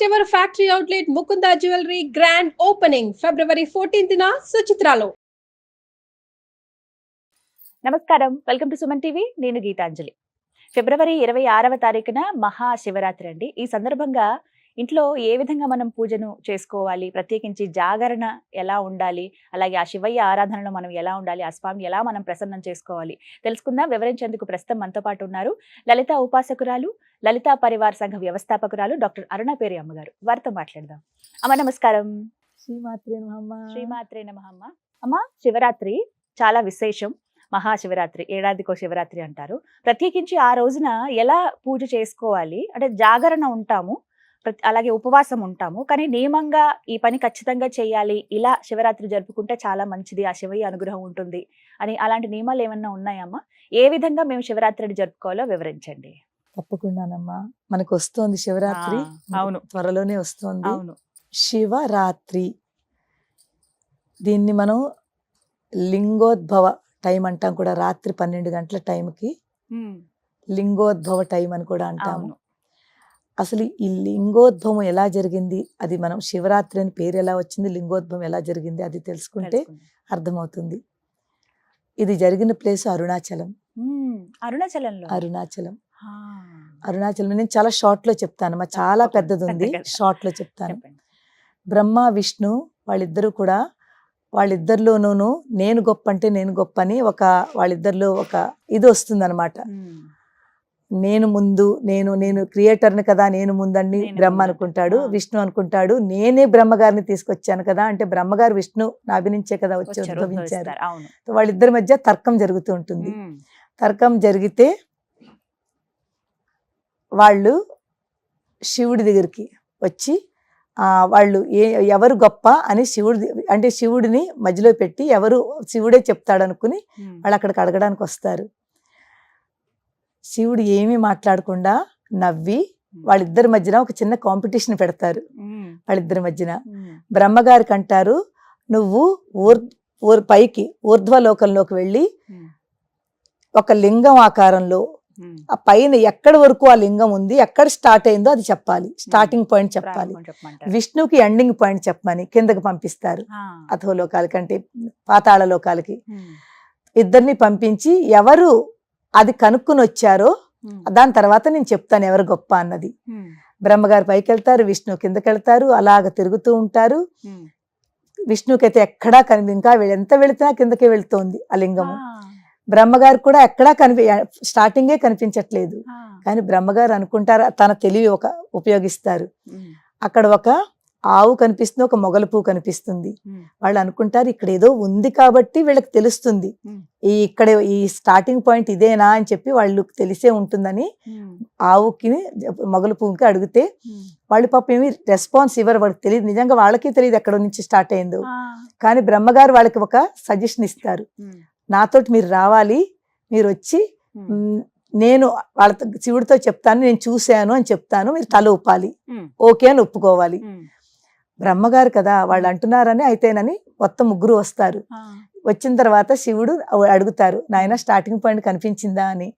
ever factory outlet Mukunda Jewelry grand opening February 14th na Suchitralo. నమస్కారం, welcome to Suman TV. నేను గీతాంజలి. ఫిబ్రవరి 26వ తారీఖున మహాశివరాత్రి అండి. ఈ సందర్భంగా ఇంట్లో ఏ విధంగా మనం పూజను చేసుకోవాలి, ప్రత్యేకించి జాగరణ ఎలా ఉండాలి, అలాగే ఆ శివయ్య ఆరాధనలో మనం ఎలా ఉండాలి, ఆ స్వామిని ఎలా మనం ప్రసన్నం చేసుకోవాలి తెలుసుకుందాం. వివరించేందుకు ప్రస్తుతం మనతో పాటు ఉన్నారు లలిత ఉపాసకురాలు, లలితా పరివార్ సంఘ వ్యవస్థాపకురాలు డాక్టర్ అరుణపేరి అమ్మగారు. వారితో మాట్లాడదాం. అమ్మ నమస్కారం. శ్రీమాత్రే నమః. శ్రీమాత్రే నమః. అమ్మ, శివరాత్రి చాలా విశేషం. మహాశివరాత్రి, ఏడాదికో శివరాత్రి అంటారు. ప్రత్యేకించి ఆ రోజున ఎలా పూజ చేసుకోవాలి అంటే జాగరణ ఉంటాము, అలాగే ఉపవాసం ఉంటాము, కానీ నియమంగా ఈ పని ఖచ్చితంగా చేయాలి, ఇలా శివరాత్రి జరుపుకుంటే చాలా మంచిది, ఆ శివయ్య అనుగ్రహం ఉంటుంది అని అలాంటి నియమాలు ఏమన్నా ఉన్నాయమ్మా? ఏ విధంగా మేము శివరాత్రిని జరుపుకోవాలో వివరించండి. తప్పకుండానమ్మా, మనకు వస్తోంది శివరాత్రి. అవును, త్వరలోనే వస్తోంది. అవును. శివరాత్రి, దీన్ని మనం లింగోద్భవ టైం అంటాం కూడా. రాత్రి 12 గంటల టైంకి లింగోద్భవ టైం అని కూడా అంటాము. అసలు ఈ లింగోద్భవం ఎలా జరిగింది, అది మనం శివరాత్రి అని పేరు ఎలా వచ్చింది, లింగోద్భవం ఎలా జరిగింది అది తెలుసుకుంటే అర్థమవుతుంది. ఇది జరిగిన ప్లేస్ అరుణాచలం. అరుణాచలం నేను చాలా షార్ట్ లో చెప్తాను, చాలా పెద్దది ఉంది, షార్ట్ లో చెప్తాను. బ్రహ్మ విష్ణు వాళ్ళిద్దరిలోనూ నేను గొప్ప అంటే నేను గొప్ప అని వాళ్ళిద్దరిలో ఒక ఇది వస్తుంది అనమాట. నేను ముందు, నేను క్రియేటర్ని కదా, నేను ముందని బ్రహ్మ అనుకుంటాడు. విష్ణు అనుకుంటాడు నేనే బ్రహ్మగారిని తీసుకొచ్చాను కదా, అంటే బ్రహ్మగారు విష్ణు నాభి నుంచే కదా వచ్చి ఉద్భవించారు. వాళ్ళిద్దరి మధ్య తర్కం జరుగుతూ ఉంటుంది. తర్కం జరిగితే వాళ్ళు శివుడి దగ్గరికి వచ్చి వాళ్ళు ఎవరు గొప్ప అని శివుడిని మధ్యలో పెట్టి శివుడే చెప్తాడు అనుకుని వాళ్ళు అక్కడికి అడగడానికి వస్తారు. శివుడు ఏమీ మాట్లాడకుండా నవ్వి వాళ్ళిద్దరి మధ్యన ఒక చిన్న కాంపిటీషన్ పెడతారు. వాళ్ళిద్దరి మధ్యన బ్రహ్మగారికి అంటారు, నువ్వు పైకి ఊర్ధ్వలోకంలోకి వెళ్ళి ఒక లింగం ఆకారంలో ఆ పైన ఎక్కడి వరకు ఆ లింగం ఉంది, ఎక్కడ స్టార్ట్ అయిందో అది చెప్పాలి, స్టార్టింగ్ పాయింట్ చెప్పాలి. విష్ణుకి ఎండింగ్ పాయింట్ చెప్పమని కిందకి పంపిస్తారు, అధోలోకాలకి అంటే పాతాళ లోకాలకి. ఇద్దరిని పంపించి ఎవరు అది కనుక్కుని వచ్చారో దాని తర్వాత నేను చెప్తాను ఎవరు గొప్ప అన్నది. బ్రహ్మగారు పైకి వెళ్తారు, విష్ణు కిందకి వెళ్తారు, అలాగ తిరుగుతూ ఉంటారు. విష్ణుకైతే ఎక్కడా ఇంకా ఎంత వెళుతున్నా కిందకే వెళుతోంది ఆ లింగము. బ్రహ్మగారు కూడా ఎక్కడా స్టార్టింగే కనిపించట్లేదు. కానీ బ్రహ్మగారు అనుకుంటారు, తన తెలివి ఉపయోగిస్తారు. అక్కడ ఒక ఆవు కనిపిస్తుంది, ఒక మొగల పువ్వు కనిపిస్తుంది. వాళ్ళు అనుకుంటారు ఇక్కడ ఏదో ఉంది కాబట్టి వీళ్ళకి తెలుస్తుంది, ఈ స్టార్టింగ్ పాయింట్ ఇదేనా అని చెప్పి వాళ్ళు తెలిసే ఉంటుందని ఆవుకి మొగల పువ్వుకి అడిగితే వాళ్ళు పాపం ఏమి రెస్పాన్స్ ఇవ్వరు. వాళ్ళకి తెలియదు, నిజంగా వాళ్ళకి తెలియదు ఎక్కడ నుంచి స్టార్ట్ అయిందో. కానీ బ్రహ్మగారు వాళ్ళకి ఒక సజెషన్ ఇస్తారు, నాతోటి మీరు రావాలి, మీరు వచ్చి నేను వాళ్ళతో శివుడితో చెప్తాను, నేను చూశాను అని చెప్తాను, మీరు తల ఊపాలి, ఓకే అని ఒప్పుకోవాలి. బ్రహ్మగారు కదా వాళ్ళు అంటున్నారని అయితేనని మొత్తం ముగ్గురు వస్తారు. వచ్చిన తర్వాత శివుడు అడుగుతారు, నాయన స్టార్టింగ్ పాయింట్ కనిపించిందా అని.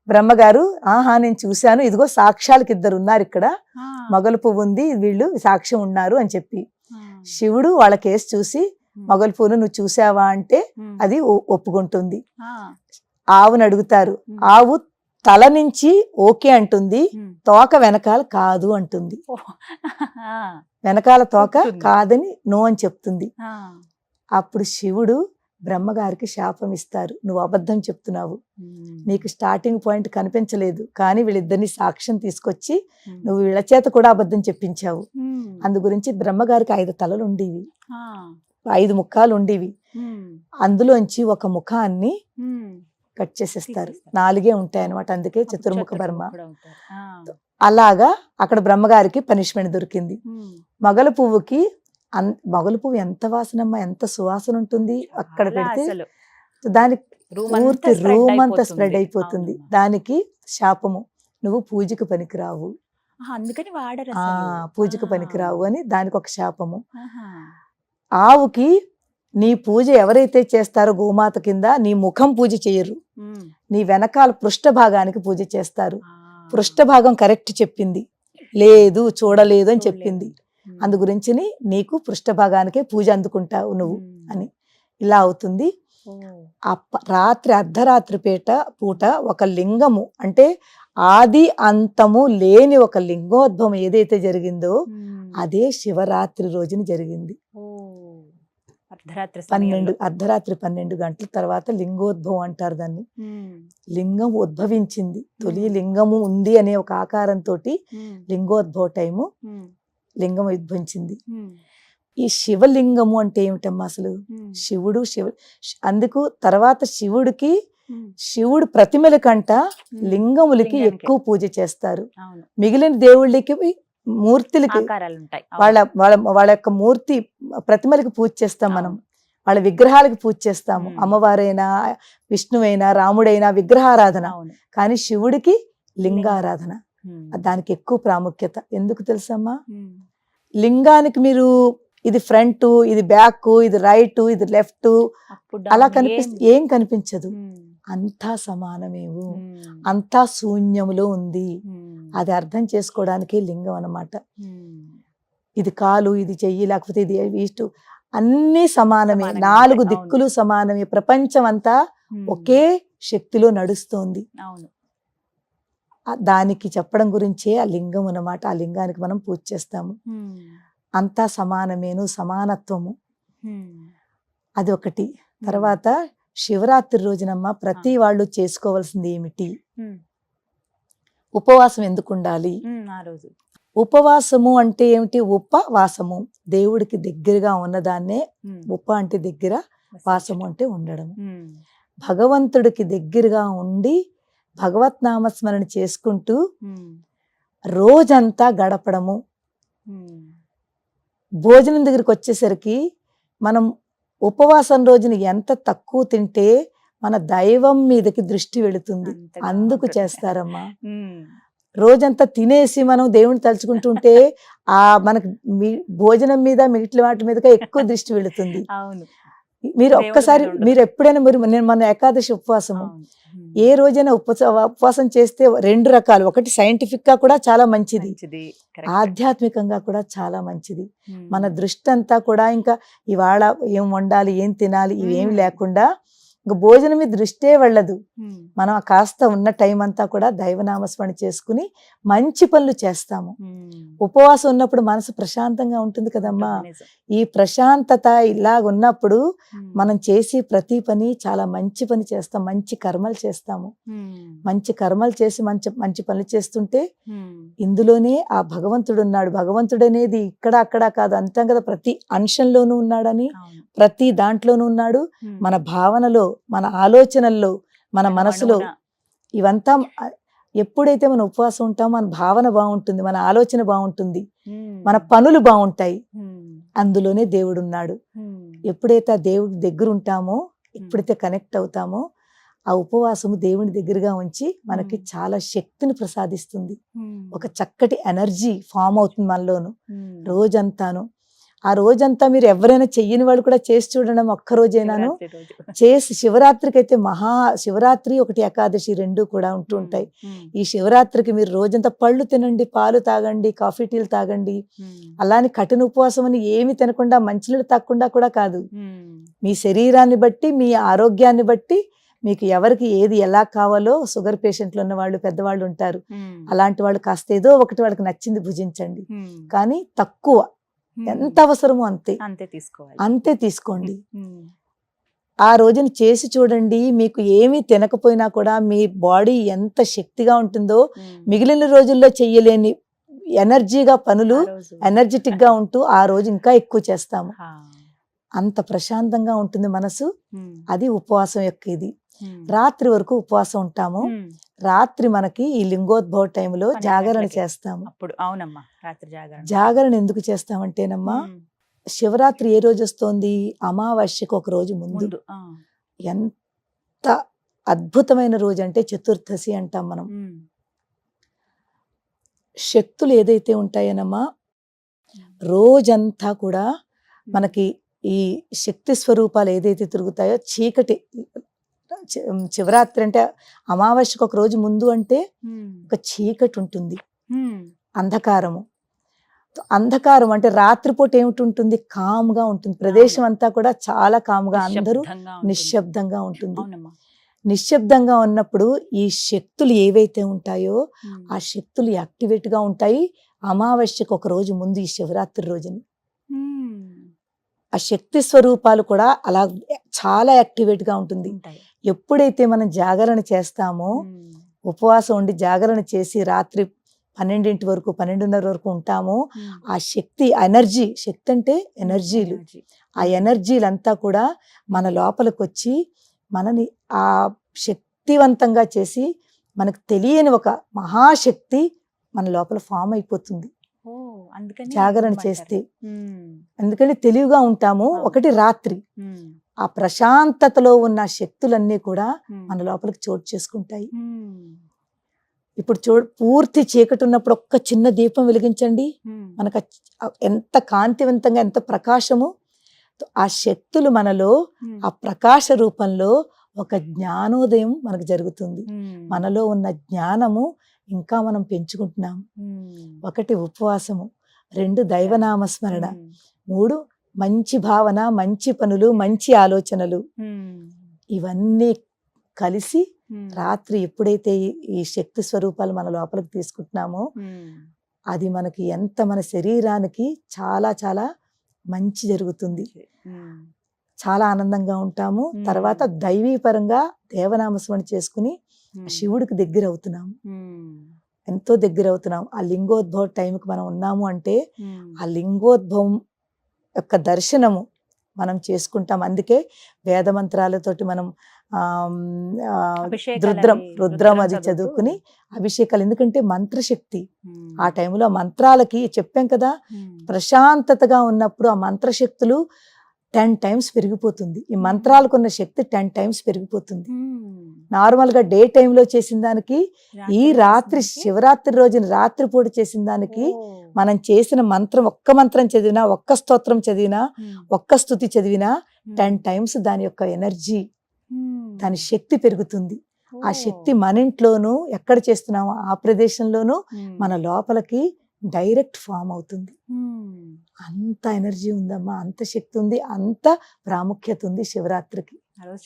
బ్రహ్మగారు ఆహా నేను చూశాను, ఇదిగో సాక్ష్యాలకి ఇద్దరు ఉన్నారు ఇక్కడ, మొగల పువ్వు ఉంది, వీళ్ళు సాక్ష్యం ఉన్నారు అని చెప్పి శివుడు వాళ్ళ కేసు చూసి మొగల పువ్వును నువ్వు చూసావా అంటే అది ఒప్పుకుంటుంది. ఆవును అడుగుతారు, ఆవు తల నుంచి ఓకే అంటుంది, తోక వెనకాల కాదు అంటుంది. వెనకాల తోక కాదని నో అని చెప్తుంది. అప్పుడు శివుడు బ్రహ్మగారికి శాపం ఇస్తారు, నువ్వు అబద్ధం చెప్తున్నావు, నీకు స్టార్టింగ్ పాయింట్ కనిపించలేదు, కానీ వీళ్ళిద్దరిని సాక్ష్యం తీసుకొచ్చి నువ్వు వీళ్ళ చేత కూడా అబద్ధం చెప్పించావు. అందు గురించి బ్రహ్మగారికి 5 తలలు ఉండేవి, 5 ముఖాలు ఉండేవి. అందులోంచి ఒక ముఖాన్ని కట్ చేసేస్తారు, 4 ఉంటాయి అనమాట, అందుకే చతుర్ముఖ బ్రహ్మ. అలాగా అక్కడ బ్రహ్మగారికి పనిష్మెంట్ దొరికింది. మొగల పువ్వు ఎంత వాసనమ్మా, ఎంత సువాసన ఉంటుంది అక్కడ పెడితే, దానికి పూర్తి రూమ్ అంతా స్ప్రెడ్ అయిపోతుంది. దానికి శాపము, నువ్వు పూజకు పనికిరావు, పూజకు పనికిరావు అని దానికి ఒక శాపము. ఆవుకి నీ పూజ ఎవరైతే చేస్తారో గోమాత కింద నీ ముఖం పూజ చేయరు, నీ వెనకాల పృష్ఠ భాగానికి పూజ చేస్తారు. పృష్ఠ భాగం కరెక్ట్ చెప్పింది, లేదు చూడలేదు అని చెప్పింది. అందు గురించి నీకు పృష్ఠభాగానికే పూజ అందుకుంటావు నువ్వు అని. ఇలా అవుతుంది. రాత్రి అర్ధరాత్రి పూట ఒక లింగము అంటే ఆది అంతము లేని ఒక లింగోద్భవం ఏదైతే జరిగిందో అదే శివరాత్రి రోజున జరిగింది. అర్ధరాత్రి 12 గంటల తర్వాత లింగోద్భవం అంటారు దాన్ని. లింగం ఉద్భవించింది. తొలి లింగము ఉంది అనే ఒక ఆకారంతో లింగోద్భవ టైము లింగం ఉద్భవించింది. ఈ శివలింగము అంటే ఏమిటమ్మా అసలు? శివుడు అందుకు తర్వాత శివుడు ప్రతిమల కంట లింగములకి ఎక్కువ పూజ చేస్తారు. మిగిలిన దేవుళ్ళకి మూర్తులకి వాళ్ళ యొక్క మూర్తి ప్రతిమలకి పూజ చేస్తాం మనం. వాళ్ళ విగ్రహాలకి పూజ చేస్తాము. అమ్మవారైనా విష్ణువైనా రాముడైనా విగ్రహారాధన. కానీ శివుడికి లింగారాధన. దానికి ఎక్కువ ప్రాముఖ్యత. ఎందుకు తెలుసమ్మా? లింగానికి మీరు ఇది ఫ్రంట్, ఇది బ్యాక్, ఇది రైట్, ఇది లెఫ్ట్ అలా ఏం కనిపించదు. అంతా సమానమేవు, అంతా శూన్యములో ఉంది. అది అర్థం చేసుకోవడానికి లింగం అన్నమాట. ఇది కాలు, ఇది చెయ్యి, లేకపోతే ఇది ఇష్టు అన్ని సమానమే. 4 దిక్కులు సమానమే. ప్రపంచం అంతా ఒకే శక్తిలో నడుస్తోంది. దానికి చెప్పడం గురించే ఆ లింగం అన్నమాట. ఆ లింగానికి మనం పూజ చేస్తాము. అంతా సమానమేను, సమానత్వము అది ఒకటి. తర్వాత శివరాత్రి రోజునమ్మ ప్రతి వాళ్ళు చేసుకోవాల్సింది ఏమిటి? ఉపవాసం ఎందుకు ఉండాలి? ఉపవాసము అంటే ఏమిటి? ఉపవాసము దేవుడికి దగ్గరగా ఉన్నదాన్నే ఉప అంటే దగ్గర, వాసము అంటే ఉండడం. భగవంతుడికి దగ్గరగా ఉండి భగవత్ నామస్మరణ చేసుకుంటూ రోజంతా గడపడము. భోజనం దగ్గరికి వచ్చేసరికి మనం ఉపవాసం రోజున ఎంత తక్కువ తింటే మన దైవం మీదకి దృష్టి వెళుతుంది. అందుకు చేస్తారమ్మా. రోజంతా తినేసి మనం దేవుని తలుచుకుంటుంటే మనకు భోజనం మీద మిగిలిన వాటి మీదగా ఎక్కువ దృష్టి వెళుతుంది. మీరు ఒక్కసారి మీరు ఎప్పుడైనా నేను మన ఏకాదశి ఉపవాసము ఏ రోజైనా ఉపవాసం చేస్తే 2 రకాలు. ఒకటి సైంటిఫిక్ గా కూడా చాలా మంచిది, ఆధ్యాత్మికంగా కూడా చాలా మంచిది. మన దృష్టి అంతా కూడా ఇంకా ఇవాళ ఏం వండాలి, ఏం తినాలి ఇవేమి లేకుండా ఇంకా భోజనం మీద దృష్టే వెళ్ళదు. మనం కాస్త ఉన్న టైం అంతా కూడా దైవనామస్మరణ చేసుకుని మంచి పనులు చేస్తాము. ఉపవాసం ఉన్నప్పుడు మనసు ప్రశాంతంగా ఉంటుంది కదమ్మా. ఈ ప్రశాంతత ఇలాగ ఉన్నప్పుడు మనం చేసి ప్రతి పని చాలా మంచి పని చేస్తాం, మంచి కర్మలు చేస్తాము. మంచి కర్మలు చేసి మంచి పనులు చేస్తుంటే ఇందులోనే ఆ భగవంతుడు ఉన్నాడు. భగవంతుడు అనేది ఇక్కడ అక్కడ కాదు, అంతం కదా, ప్రతి అంశంలోనూ ఉన్నాడని, ప్రతి దాంట్లోనూ ఉన్నాడు. మన భావనలో, మన ఆలోచనల్లో, మన మనసులో ఇవంతా ఎప్పుడైతే మనం ఉపవాసం ఉంటామో మన భావన బాగుంటుంది, మన ఆలోచన బాగుంటుంది, మన పనులు బాగుంటాయి. అందులోనే దేవుడు ఉన్నాడు. ఎప్పుడైతే ఆ దేవుడి దగ్గర ఉంటామో, ఎప్పుడైతే కనెక్ట్ అవుతామో ఆ ఉపవాసము దేవుని దగ్గరగా ఉంచి మనకి చాలా శక్తిని ప్రసాదిస్తుంది. ఒక చక్కటి ఎనర్జీ ఫామ్ అవుతుంది మనలోను రోజంతాను. ఆ రోజంతా మీరు ఎవరైనా చెయ్యని వాళ్ళు కూడా చేసి చూడడం, ఒక్క రోజైనాను చేసి. శివరాత్రికి అయితే శివరాత్రి ఒకటి ఏకాదశి 2 కూడా ఉంటూ ఉంటాయి. ఈ శివరాత్రికి మీరు రోజంతా పళ్ళు తినండి, పాలు తాగండి, కాఫీ టీలు తాగండి. అలానే కఠిన ఉపవాసం అని ఏమి తినకుండా మంచినీళ్ళు తాగకుండా కూడా కాదు. మీ శరీరాన్ని బట్టి, మీ ఆరోగ్యాన్ని బట్టి మీకు ఎవరికి ఏది ఎలా కావాలో, షుగర్ పేషెంట్లు ఉన్న వాళ్ళు, పెద్దవాళ్ళు ఉంటారు, అలాంటి వాళ్ళు కాస్త ఏదో ఒకటి వాళ్ళకి నచ్చింది భుజించండి. కానీ తక్కువ, ఎంత అవసరమో అంతే తీసుకోండి. ఆ రోజున చేసి చూడండి. మీకు ఏమీ తినకపోయినా కూడా మీ బాడీ ఎంత శక్తిగా ఉంటుందో, మిగిలిన రోజుల్లో చెయ్యలేని ఎనర్జీగా పనులు ఎనర్జెటిక్ గా ఉంటూ ఆ రోజు ఇంకా ఎక్కువ చేస్తాము. అంత ప్రశాంతంగా ఉంటుంది మనసు. అది ఉపవాసం యొక్క ఇది. రాత్రి వరకు ఉపవాసం ఉంటాము. రాత్రి మనకి ఈ లింగోద్భవ టైంలో జాగరణ చేస్తాము. జాగరణ ఎందుకు చేస్తామంటేనమ్మా, శివరాత్రి ఏ రోజు వస్తోంది? అమావాస్యకు ఒక రోజు ముందు. ఎంత అద్భుతమైన రోజు అంటే చతుర్దశి అంటాం మనం. శక్తులు ఏదైతే ఉంటాయనమ్మా, రోజంతా కూడా మనకి ఈ శక్తి స్వరూపాలు ఏదైతే తిరుగుతాయో, చీకటి శివరాత్రి అంటే అమావాస్యకు ఒక రోజు ముందు అంటే ఒక చీకటి ఉంటుంది. అంధకారము. అంధకారం అంటే రాత్రిపూట ఏమిటి ఉంటుంది, కామ్గా ఉంటుంది, ప్రదేశం అంతా కూడా చాలా కామ్గా, అందరూ నిశ్శబ్దంగా ఉంటుంది. నిశ్శబ్దంగా ఉన్నప్పుడు ఈ శక్తులు ఏవైతే ఉంటాయో ఆ శక్తులు యాక్టివేట్ గా ఉంటాయి. అమావాస్యకు ఒక రోజు ముందు, ఈ శివరాత్రి రోజుని ఆ శక్తి స్వరూపాలు కూడా అలా చాలా యాక్టివేట్ గా ఉంటుంది. ఎప్పుడైతే మనం జాగరణ చేస్తామో, ఉపవాసం ఉండి జాగరణ చేసి రాత్రి 12 వరకు 12:30 వరకు ఉంటామో, ఆ శక్తి ఎనర్జీ, శక్తి అంటే ఎనర్జీలు, ఆ ఎనర్జీలంతా కూడా మన లోపలికి వచ్చి మనని ఆ శక్తివంతంగా చేసి, మనకు తెలియని ఒక మహాశక్తి మన లోపల ఫామ్ అయిపోతుంది జాగరణ చేస్తే. ఎందుకంటే తెలివిగా ఉంటాము. ఒకటి రాత్రి ఆ ప్రశాంతతలో ఉన్న శక్తులన్నీ కూడా మన లోపలికి చోటు చేసుకుంటాయి. ఇప్పుడు పూర్తి చీకటి ఉన్నప్పుడు ఒక్క చిన్న దీపం వెలిగించండి, మనకు ఎంత కాంతివంతంగా, ఎంత ప్రకాశము. ఆ శక్తులు మనలో ఆ ప్రకాశ రూపంలో ఒక జ్ఞానోదయం మనకు జరుగుతుంది. మనలో ఉన్న జ్ఞానము ఇంకా మనం పెంచుకుంటున్నాము. ఒకటి ఉపవాసము, 2 దైవనామస్మరణ, 3 మంచి భావన, మంచి పనులు, మంచి ఆలోచనలు. ఇవన్నీ కలిసి రాత్రి ఎప్పుడైతే ఈ శక్తి స్వరూపాలు మన లోపలికి తీసుకుంటున్నామో అది మనకి ఎంత, మన శరీరానికి చాలా చాలా మంచి జరుగుతుంది. చాలా ఆనందంగా ఉంటాము. తర్వాత దైవీపరంగా దేవనామస్మరణ చేసుకుని శివుడికి దగ్గర అవుతున్నాము, ఎంతో దగ్గర అవుతున్నాము. ఆ లింగోద్భవ టైంకి మనం ఉన్నాము అంటే ఆ లింగోద్భవం యొక్క దర్శనము మనం చేసుకుంటాం. అందుకే వేద మంత్రాలతోటి మనం రుద్రం అది చదువుకుని అభిషేకాలు. ఎందుకంటే మంత్రశక్తి ఆ టైంలో మంత్రాలకి చెప్పాం కదా, ప్రశాంతతగా ఉన్నప్పుడు ఆ మంత్రశక్తులు 10 times పెరిగిపోతుంది. ఈ మంత్రాలకు ఉన్న శక్తి 10 times పెరిగిపోతుంది. నార్మల్ గా డే టైంలో చేసిన దానికి ఈ రాత్రి శివరాత్రి రోజున రాత్రిపూట చేసిన దానికి మనం చేసిన మంత్రం, ఒక్క మంత్రం చదివినా, ఒక్క స్తోత్రం చదివినా, ఒక్క స్తుతి చదివినా 10 times దాని యొక్క ఎనర్జీ, దాని శక్తి పెరుగుతుంది. ఆ శక్తి మన ఇంట్లోనూ ఎక్కడ చేస్తున్నామో ఆ ప్రదేశంలోనూ మన లోపలికి డైరెక్ట్ ఫామ్ అవుతుంది. అంత ఎనర్జీ ఉందమ్మా, అంత శక్తి ఉంది, అంత ప్రాముఖ్యత ఉంది శివరాత్రికి.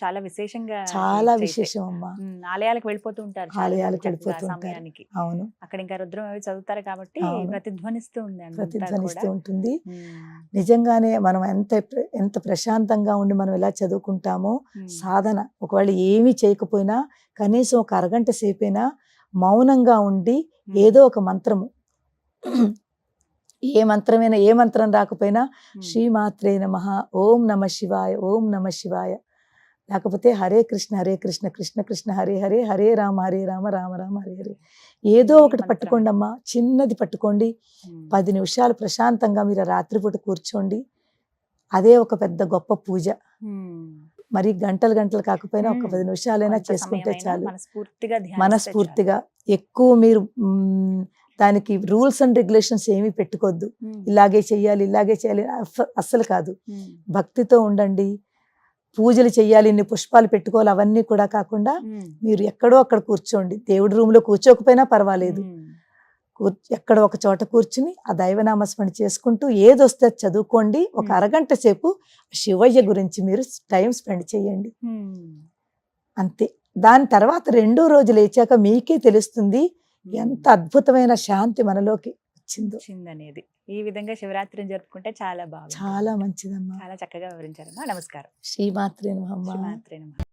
చాలా విశేషంగా, చాలా విశేషం అమ్మా. ఆలయాలకు వెళ్ళిపోతూ ఉంటారు, ఆలయాలకు వెళ్ళిపోతూ ఉంటారు. అవును, అక్కడ ఇంకా రుద్రం అవి చదువుతారు కాబట్టి ప్రతిధ్వనిస్తూ ఉంటుంది. నిజంగానే మనం ఎంత ప్రశాంతంగా ఉండి మనం ఎలా చదువుకుంటామో, సాధన ఒకవేళ ఏమీ చేయకపోయినా కనీసం ఒక అరగంట సేపైనా మౌనంగా ఉండి ఏదో ఒక మంత్రము, ఏ మంత్రమైనా, ఏ మంత్రం రాకపోయినా శ్రీమాత్రే నమః, ఓం నమ శివాయ, ఓం నమ శివాయ, లేకపోతే హరే కృష్ణ కృష్ణ కృష్ణ హరే హరే, హరే రామ రామ రామ హరే హరే, ఏదో ఒకటి పట్టుకోండి అమ్మా, చిన్నది పట్టుకోండి. 10 నిమిషాలు ప్రశాంతంగా మీరు రాత్రిపూట కూర్చోండి. అదే ఒక పెద్ద గొప్ప పూజ. మరి గంటలు కాకపోయినా ఒక 10 నిమిషాలైనా చేసుకుంటే చాలు. మనస్ఫూర్తిగా ఎక్కువ మీరు దానికి రూల్స్ అండ్ రెగ్యులేషన్స్ ఏమీ పెట్టుకోవద్దు. ఇలాగే చెయ్యాలి అస్సలు కాదు. భక్తితో ఉండండి. పూజలు చెయ్యాలి, ఇన్ని పుష్పాలు పెట్టుకోవాలి, అవన్నీ కూడా కాకుండా మీరు ఎక్కడో అక్కడ కూర్చోండి. దేవుడి రూమ్ లో కూర్చోకపోయినా పర్వాలేదు, ఎక్కడో ఒక చోట కూర్చుని ఆ దైవనామస్మరణ చేసుకుంటూ ఏదొస్తే చదువుకోండి. ఒక అరగంట సేపు శివయ్య గురించి మీరు టైం స్పెండ్ చేయండి, అంతే. దాని తర్వాత 2వ రోజు లేచాక మీకే తెలుస్తుంది ఎంత అద్భుతమైన శాంతి మనలోకి వచ్చిందనేది. ఈ విధంగా శివరాత్రిని జరుపుకుంటే చాలా బాగా, చాలా మంచిదమ్మా. చాలా చక్కగా వివరించారమ్మా. నమస్కారం. శ్రీమాత్రే నమః.